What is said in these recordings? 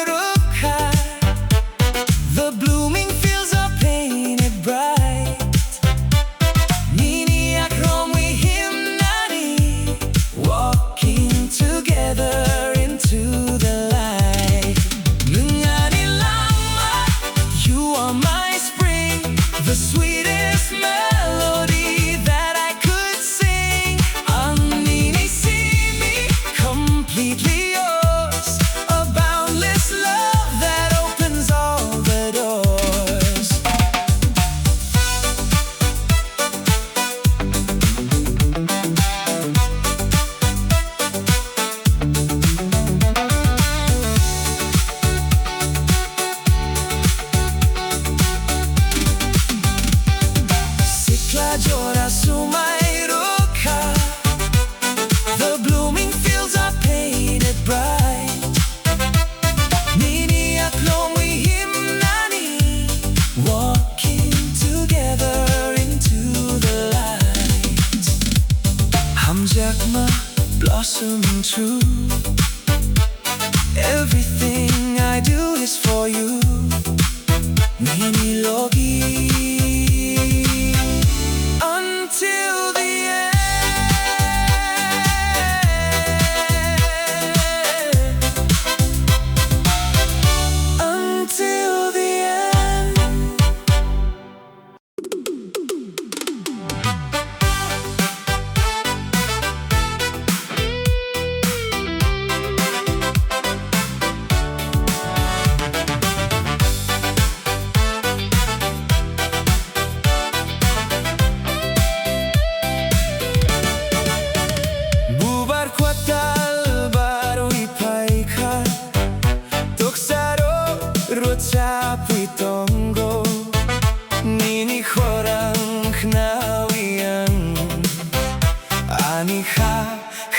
ruka. The blooming fields are painted bright. Nini akromi himnani, walking together into the light. Nungani lama, you are my spring, the sweetest melody that I could sing. Nini see me, completely yours, a boundless love that opens all the doors. Sikla jora sumay ruka. The blooming fields are painted bright. Nini aklomi himnani, walking together into the light. Hamjakma blossoming true. Everything I do is for you. Nini logi until the end. Until the end. Bubar Kwtal Barwi Phaikha, Toksaro rocha puitongo. Nini khorang khnawiyang, ani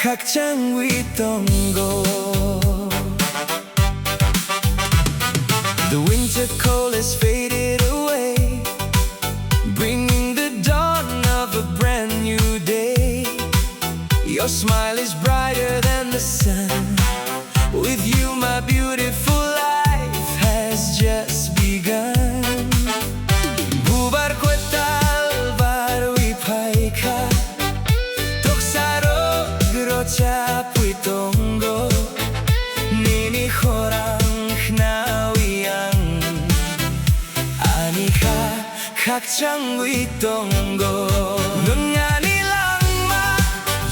hakchang witongo. The winter cold has faded away, bringing the dawn of a brand new day. Your smile is brighter than the sun. With you my beautiful life has just begun. Bubar Kwtal Barwi Phaikha, Toksaro grocha puitongo. Nini khorang khnawiyang, ani hakchang witongo. Nungani langma,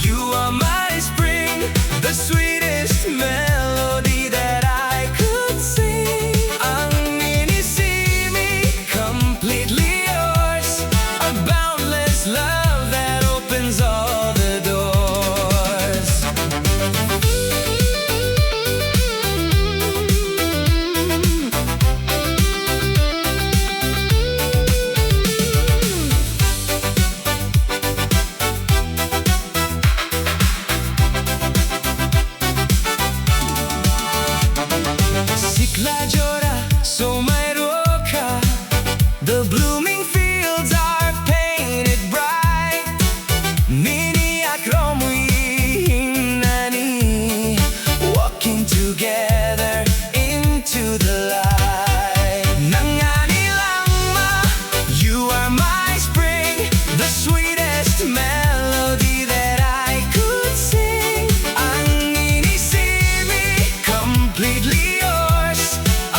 you are my spring, the sweetest melody that I could sing. Ang nini see me, completely yours, a boundless love that opens all the doors. Sikla jora sumay ruka. The blooming fields are painted bright. Nini akromi himnani, walking together into the light. Nangani langma, you are my spring, the sweetest melody that I could sing. Ang nini see me, completely yours, a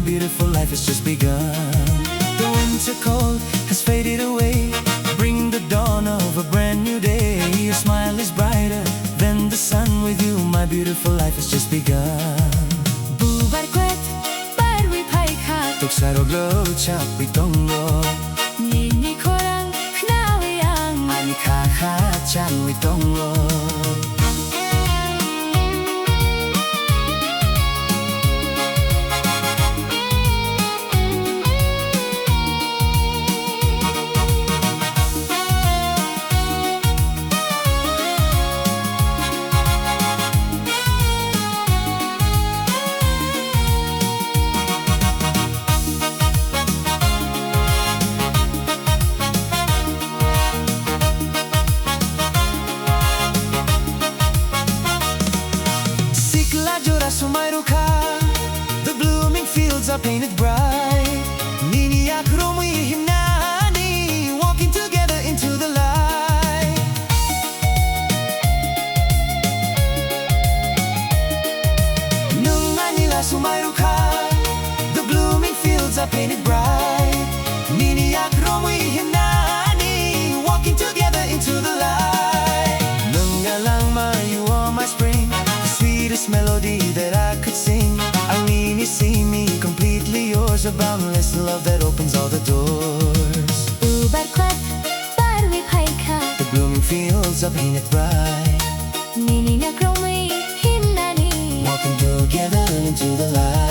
beautiful life has just begun. The winter cold has faded away, bring the dawn of a brand new day. Your smile is brighter than the sun. With you my beautiful life has just begun. Bubar Kwtal Barwi Phaikha Tuksaroglo chapi tongo Nini korang knawiyang Ani kaka chanwi tongo. The blooming fields are painted bright. Nini akromi himnani, walking together into the light. Nung Manila sumayruka, the blooming fields are painted bright. Nini akromi himnani, walking together into the light. Nung galangma, you are my spring, the sweetest melody that I could sing. Nini, see me completely yours, a boundless love that opens all the doors. Bubar Kwtal Barwi Phaikha The blooming fields are painted bright, Nini nakromi himnani walking together into the light.